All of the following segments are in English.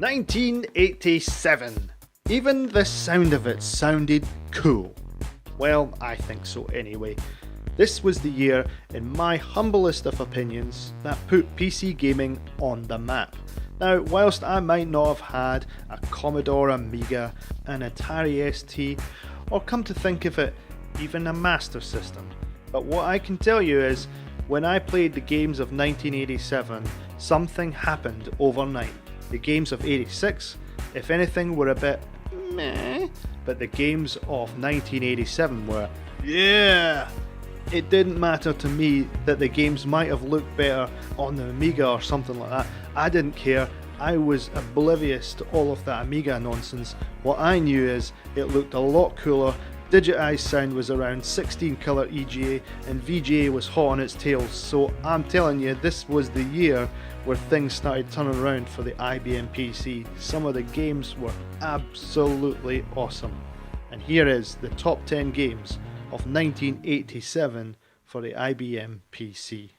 1987. Even the sound of it sounded cool. Well, I think so anyway. This was the year, in my humblest of opinions, that put PC gaming on the map. Now, whilst I might not have had a Commodore Amiga, an Atari ST, or come to think of it, even a Master System, but what I can tell you is, when I played the games of 1987, something happened overnight. The games of 86, if anything, were a bit meh, but the games of 1987 were, yeah! It didn't matter to me that the games might have looked better on the Amiga or something like that. I didn't care. I was oblivious to all of that Amiga nonsense. What I knew is it looked a lot cooler. Digitized sound was around 16 colour EGA and VGA was hot on its tail. So I'm telling you, this was the year where things started turning around for the IBM PC. Some of the games were absolutely awesome. And here is the top 10 games of 1987 for the IBM PC.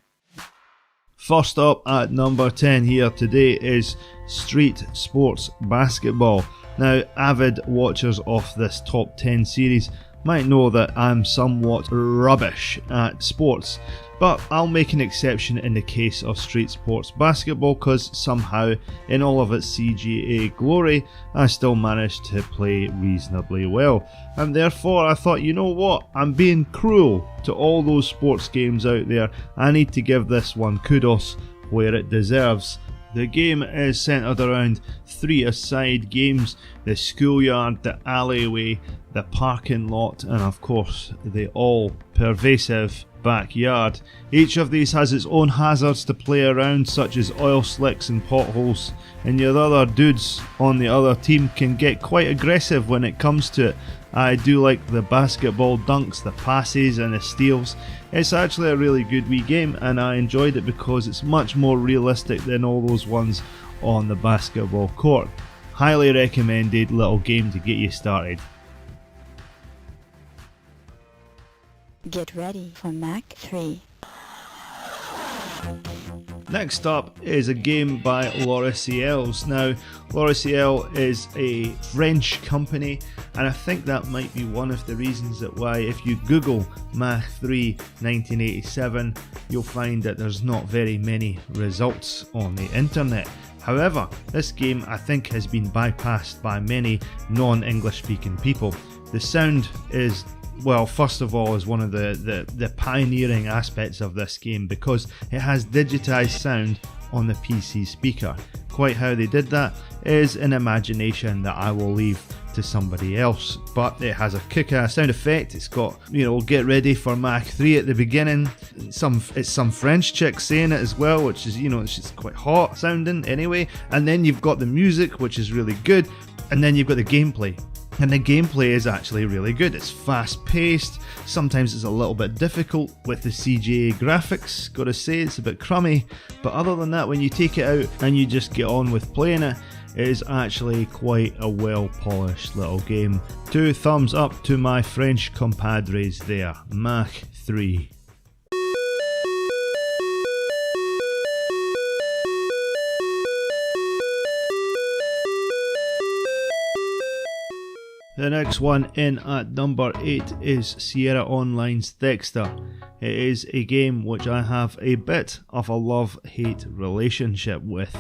First up at number 10 here today is Street Sports Basketball. Now, avid watchers of this top 10 series might know that I'm somewhat rubbish at sports, but I'll make an exception in the case of Street Sports Basketball because somehow, in all of its CGA glory, I still managed to play reasonably well. And therefore I thought, you know what, I'm being cruel to all those sports games out there. I need to give this one kudos where it deserves. The game is centred around 3 aside games: the schoolyard, the alleyway, the parking lot, and of course the all-pervasive backyard. Each of these has its own hazards to play around, such as oil slicks and potholes, and your other dudes on the other team can get quite aggressive when it comes to it. I do like the basketball dunks, the passes and the steals. It's actually a really good wee game and I enjoyed it because it's much more realistic than all those ones on the basketball court. Highly recommended little game to get you started. Get ready for Mac 3. Next up is a game by Logiciels. Now, Logiciels is a French company, and I think that might be one of the reasons that why if you Google Mac 3 1987, you'll find that there's not very many results on the internet. However, this game I think has been bypassed by many non-English speaking people. The sound is, well, first of all, is one of the pioneering aspects of this game because it has digitized sound on the PC speaker. Quite how they did that is an imagination that I will leave to somebody else, but it has a kick-ass sound effect. It's got, you know, get ready for Mac 3 at the beginning. It's some French chick saying it as well, which is, you know, it's just quite hot sounding anyway. And then you've got the music, which is really good, and then you've got the gameplay. And the gameplay is actually really good. It's fast paced, sometimes it's a little bit difficult with the CGA graphics, gotta say it's a bit crummy, but other than that, when you take it out and you just get on with playing it, it is actually quite a well polished little game. 2 thumbs up to my French compadres there. Mac 3. The next one in at number 8 is Sierra Online's Thexder. It is a game which I have a bit of a love-hate relationship with.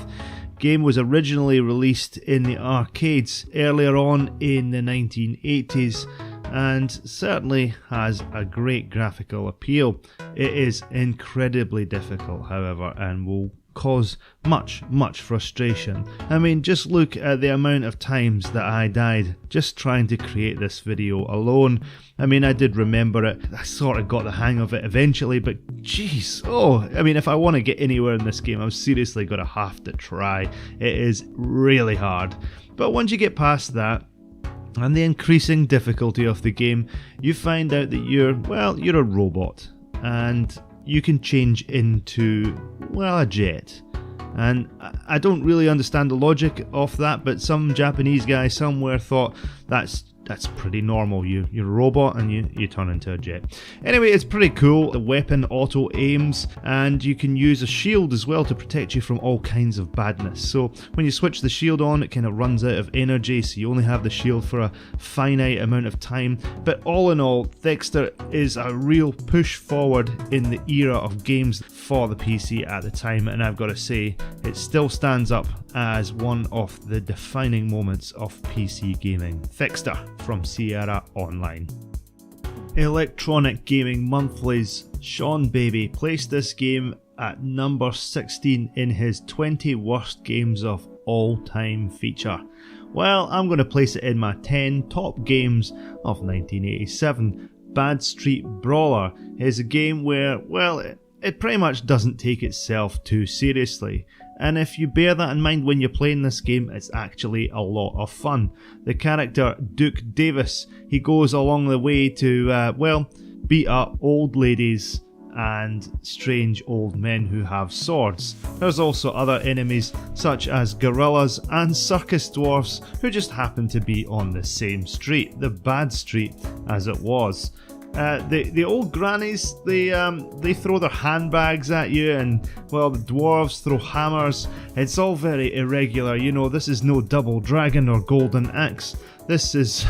Game was originally released in the arcades earlier on in the 1980s and certainly has a great graphical appeal. It is incredibly difficult, however, and will cause much frustration. I mean, just look at the amount of times that I died just trying to create this video alone. I mean, I did remember it, I sort of got the hang of it eventually, but jeez, I mean, if I want to get anywhere in this game, I'm seriously going to have to try. It is really hard. But once you get past that, and the increasing difficulty of the game, you find out that you're a robot, and you can change into, well, a jet. And I don't really understand the logic of that, but some Japanese guy somewhere thought that's that's pretty normal. You're a robot and you turn into a jet. Anyway, it's pretty cool. The weapon auto aims, and you can use a shield as well to protect you from all kinds of badness. So when you switch the shield on, it kind of runs out of energy, so you only have the shield for a finite amount of time. But all in all, Thexder is a real push forward in the era of games for the PC at the time, and I've got to say, it still stands up as one of the defining moments of PC gaming. Thexder from Sierra Online. Electronic Gaming Monthly's Sean Baby placed this game at number 16 in his 20 worst games of all time feature. Well, I'm going to place it in my 10 top games of 1987. Bad Street Brawler is a game where, well, it pretty much doesn't take itself too seriously. And if you bear that in mind when you're playing this game, it's actually a lot of fun. The character Duke Davis, he goes along the way to, beat up old ladies and strange old men who have swords. There's also other enemies such as gorillas and circus dwarfs who just happen to be on the same street, the bad street as it was. The old grannies, they throw their handbags at you, and well, the dwarves throw hammers. It's all very irregular. You know, this is no Double Dragon or Golden Axe. This is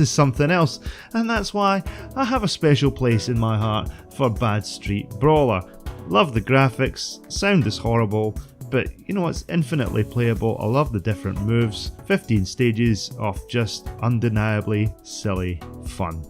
something else, and that's why I have a special place in my heart for Bad Street Brawler. Love the graphics, sound is horrible, but you know, it's infinitely playable. I love the different moves. 15 stages of just undeniably silly fun.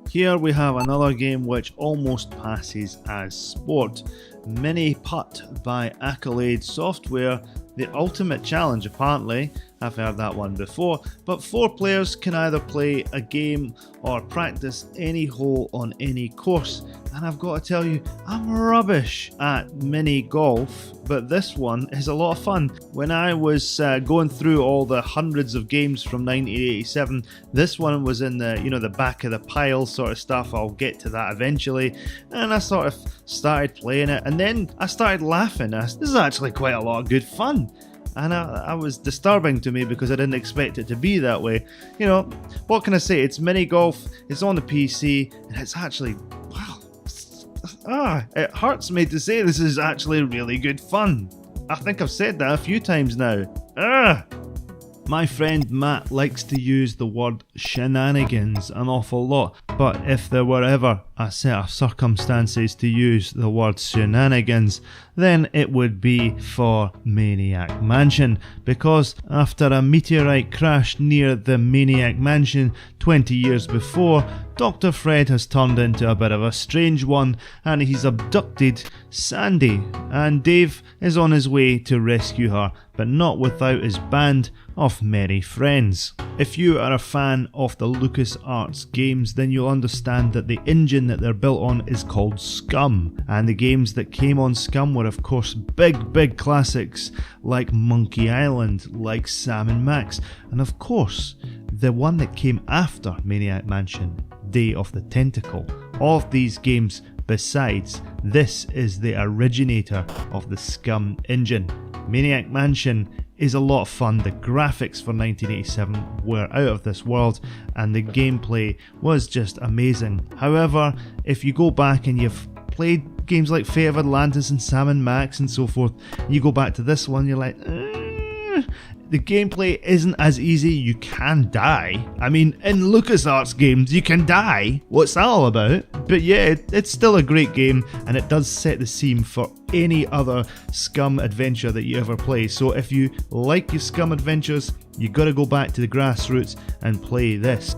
Here we have another game which almost passes as sport. Mini Putt by Arkanoid Software. The ultimate challenge, apparently. I've heard that one before. But 4 players can either play a game or practice any hole on any course. And I've got to tell you, I'm rubbish at mini golf, but this one is a lot of fun. When I was going through all the hundreds of games from 1987, this one was in the back of the pile sort of stuff. I'll get to that eventually. And I sort of started playing it, and then I started laughing. This is actually quite a lot of good fun. And I was disturbing to me because I didn't expect it to be that way. You know, what can I say? It's mini golf, it's on the PC, and it's actually, it hurts me to say this is actually really good fun. I think I've said that a few times now. My friend Matt likes to use the word shenanigans an awful lot, but if there were ever a set of circumstances to use the word shenanigans, then it would be for Maniac Mansion, because after a meteorite crash near the Maniac Mansion 20 years before, Dr. Fred has turned into a bit of a strange one, and he's abducted Sandy, and Dave is on his way to rescue her, but not without his band of merry friends. If you are a fan of the LucasArts games, then you'll understand that the engine that they're built on is called Scum, and the games that came on Scum were of course big classics like Monkey Island, like Sam & Max, and of course the one that came after Maniac Mansion, Day of the Tentacle. All of these games besides, this is the originator of the Scum engine. Maniac Mansion is a lot of fun. The graphics for 1987 were out of this world, and the gameplay was just amazing. However, if you go back and you've played games like Fate of Atlantis and Sam & Max and so forth, you go back to this one, you're like, the gameplay isn't as easy. You can die. I mean, in LucasArts games, you can die. What's that all about? But yeah, it's still a great game, and it does set the scene for any other Scum adventure that you ever play. So if you like your Scum adventures, you gotta go back to the grassroots and play this.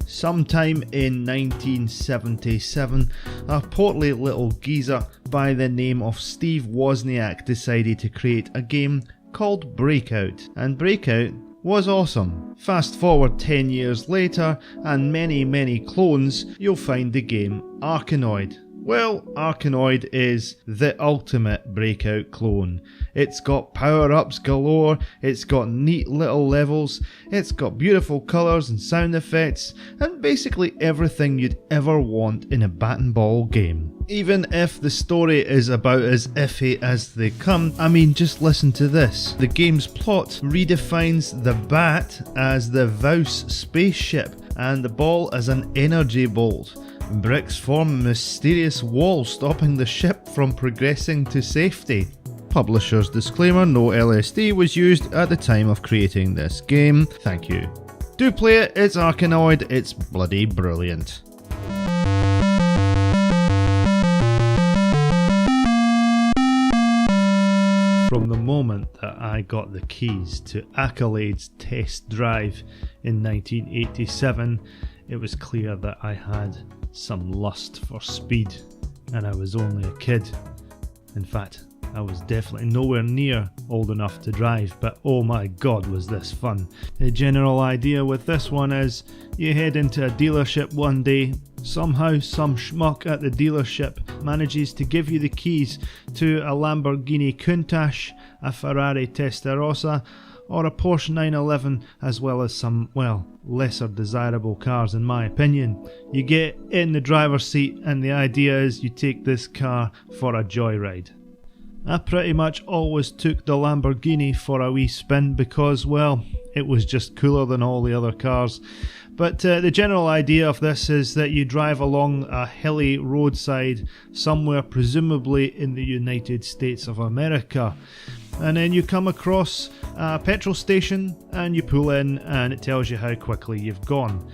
Sometime in 1977, a portly little geezer by the name of Steve Wozniak decided to create a game called Breakout, and Breakout was awesome. Fast forward 10 years later, and many clones, you'll find the game Arkanoid. Well, Arkanoid is the ultimate Breakout clone. It's got power-ups galore, it's got neat little levels, it's got beautiful colours and sound effects, and basically everything you'd ever want in a bat and ball game. Even if the story is about as iffy as they come, I mean, just listen to this. The game's plot redefines the bat as the Vause spaceship and the ball as an energy bolt. Bricks form a mysterious wall stopping the ship from progressing to safety. Publisher's disclaimer, no LSD was used at the time of creating this game. Thank you. Do play it, it's Arkanoid, it's bloody brilliant. From the moment that I got the keys to Accolades Test Drive in 1987, it was clear that I had some lust for speed, and I was only a kid. In fact, I was definitely nowhere near old enough to drive, but oh my god was this fun. The general idea with this one is you head into a dealership one day, somehow some schmuck at the dealership manages to give you the keys to a Lamborghini Countach, a Ferrari Testarossa, or a Porsche 911, as well as some, well, lesser desirable cars in my opinion. You get in the driver's seat and the idea is you take this car for a joyride. I pretty much always took the Lamborghini for a wee spin because, well, it was just cooler than all the other cars. But the general idea of this is that you drive along a hilly roadside somewhere presumably in the United States of America. And then you come across a petrol station and you pull in and it tells you how quickly you've gone.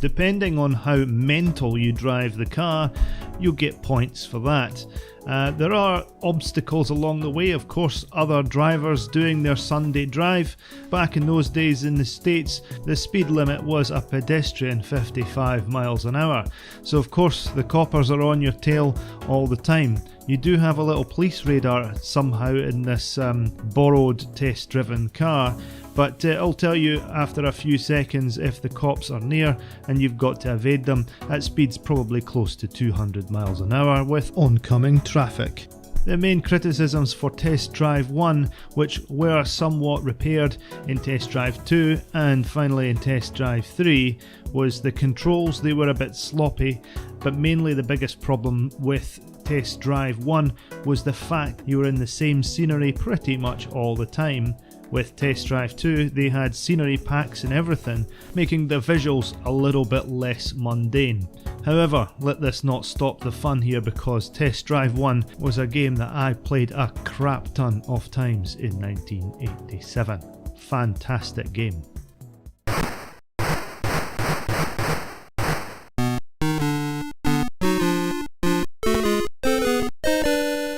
Depending on how mental you drive the car, you'll get points for that. There are obstacles along the way, of course, other drivers doing their Sunday drive. Back in those days in the States, the speed limit was a pedestrian 55 miles an hour. So of course the coppers are on your tail all the time. You do have a little police radar somehow in this borrowed test-driven car, but it'll tell you after a few seconds if the cops are near and you've got to evade them at speeds probably close to 200 miles an hour with oncoming traffic. The main criticisms for Test Drive 1, which were somewhat repaired in Test Drive 2 and finally in Test Drive 3, was the controls. They were a bit sloppy, but mainly the biggest problem with Test Drive 1 was the fact you were in the same scenery pretty much all the time. With Test Drive 2, they had scenery packs and everything, making the visuals a little bit less mundane. However, let this not stop the fun here because Test Drive 1 was a game that I played a crap ton of times in 1987. Fantastic game.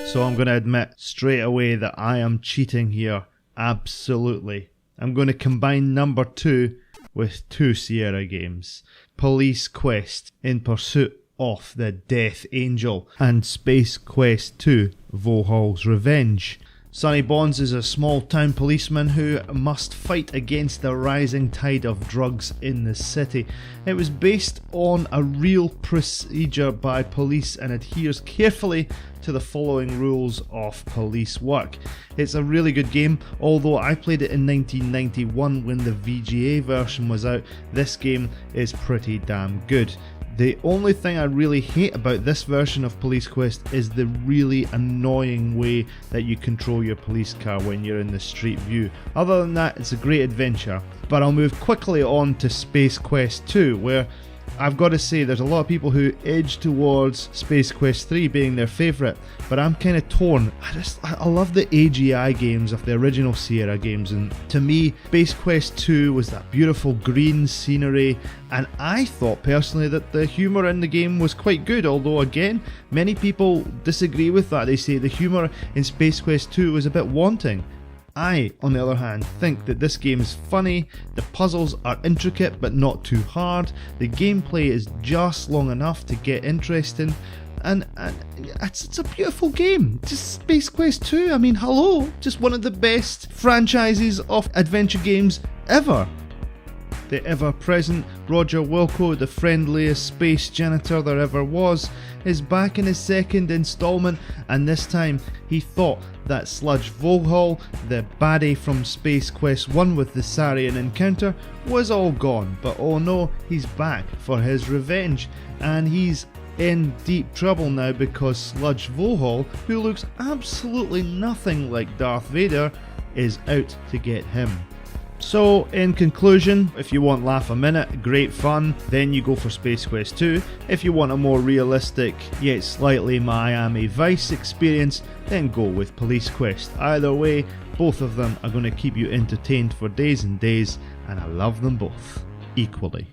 So I'm going to admit straight away that I am cheating here. Absolutely. I'm going to combine number 2 with 2 Sierra games. Police Quest: In Pursuit of the Death Angel and Space Quest 2: Vohal's Revenge. Sonny Bonds is a small-town policeman who must fight against the rising tide of drugs in the city. It was based on a real procedure by police and adheres carefully to the following rules of police work. It's a really good game, although I played it in 1991 when the VGA version was out. This game is pretty damn good. The only thing I really hate about this version of Police Quest is the really annoying way that you control your police car when you're in the street view. Other than that, it's a great adventure. But I'll move quickly on to Space Quest 2, where I've got to say there's a lot of people who edge towards Space Quest 3 being their favourite, but I'm kind of torn. I love the AGI games of the original Sierra games, and to me Space Quest 2 was that beautiful green scenery, and I thought personally that the humour in the game was quite good, although again many people disagree with that. They say the humour in Space Quest 2 was a bit wanting. I, on the other hand, think that this game is funny, the puzzles are intricate but not too hard, the gameplay is just long enough to get interesting, and it's a beautiful game. Just Space Quest 2, I mean hello, just one of the best franchises of adventure games ever. The ever-present Roger Wilco, the friendliest space janitor there ever was, is back in his second instalment, and this time he thought that Sludge Vohal, the baddie from Space Quest 1 with the Saurian encounter, was all gone, but oh no, he's back for his revenge, and he's in deep trouble now because Sludge Vohall, who looks absolutely nothing like Darth Vader, is out to get him. So, in conclusion, if you want laugh a minute, great fun, then you go for Space Quest 2. If you want a more realistic, yet slightly Miami Vice experience, then go with Police Quest. Either way, both of them are going to keep you entertained for days and days, and I love them both equally.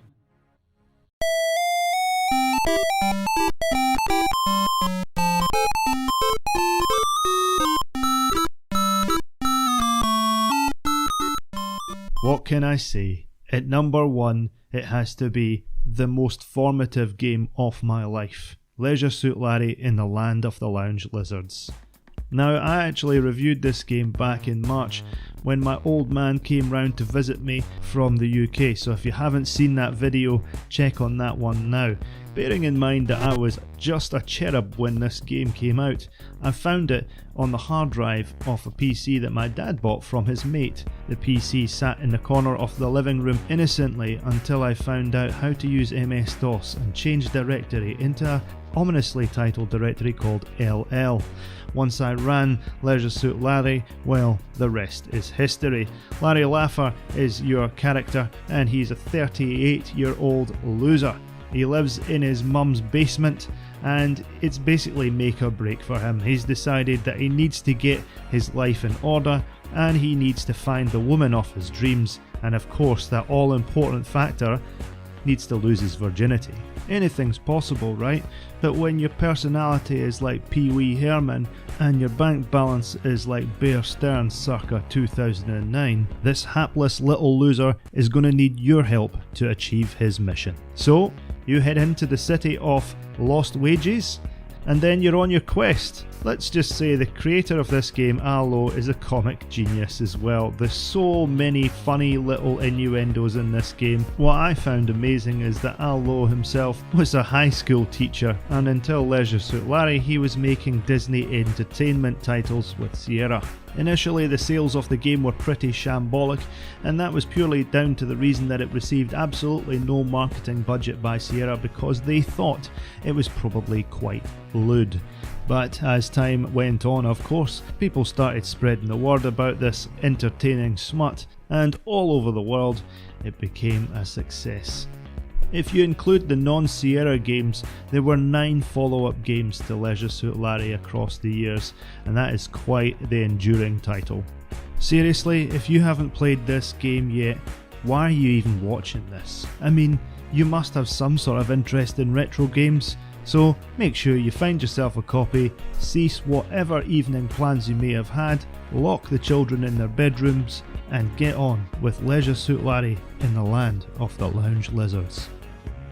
What can I say? At number 1, it has to be the most formative game of my life. Leisure Suit Larry in the Land of the Lounge Lizards. Now, I actually reviewed this game back in March when my old man came round to visit me from the UK, so if you haven't seen that video, check on that one now. Bearing in mind that I was just a cherub when this game came out, I found it on the hard drive of a PC that my dad bought from his mate. The PC sat in the corner of the living room innocently until I found out how to use MS-DOS and change directory into a ominously titled directory called LL. Once I ran Leisure Suit Larry, well, the rest is history. Larry Laffer is your character, and he's a 38-year-old loser. He lives in his mum's basement, and it's basically make or break for him. He's decided that he needs to get his life in order, and he needs to find the woman of his dreams, and of course that all-important factor, needs to lose his virginity. Anything's possible, right? But when your personality is like Pee Wee Herman and your bank balance is like Bear Stearns circa 2009, this hapless little loser is going to need your help to achieve his mission. So, you head into the city of Lost Wages, and then you're on your quest. Let's just say the creator of this game, Allo, is a comic genius as well. There's so many funny little innuendos in this game. What I found amazing is that Allo himself was a high school teacher, and until Leisure Suit Larry, he was making Disney entertainment titles with Sierra. Initially, the sales of the game were pretty shambolic, and that was purely down to the reason that it received absolutely no marketing budget by Sierra because they thought it was probably quite lewd. But as time went on, of course, people started spreading the word about this entertaining smut, and all over the world it became a success. If you include the non-Sierra games, there were 9 follow-up games to Leisure Suit Larry across the years, and that is quite the enduring title. Seriously, if you haven't played this game yet, why are you even watching this? I mean, you must have some sort of interest in retro games, so make sure you find yourself a copy, cease whatever evening plans you may have had, lock the children in their bedrooms, and get on with Leisure Suit Larry in the Land of the Lounge Lizards.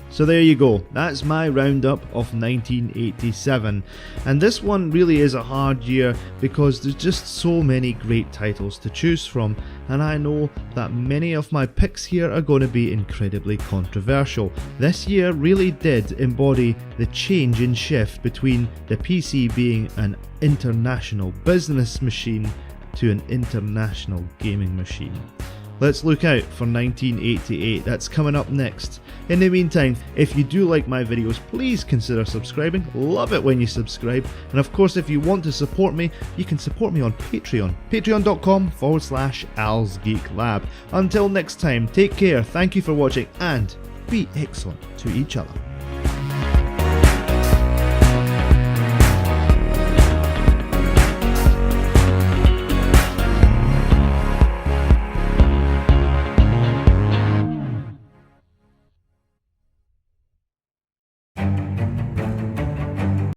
So there you go, that's my roundup of 1987, and this one really is a hard year because there's just so many great titles to choose from, and I know that many of my picks here are going to be incredibly controversial. This year really did embody the change in shift between the PC being an international business machine to an international gaming machine. Let's look out for 1988, that's coming up next. In the meantime, if you do like my videos, please consider subscribing. Love it when you subscribe. And of course, if you want to support me, you can support me on Patreon. Patreon.com/AlsGeekLab. Until next time, take care, thank you for watching, and be excellent to each other.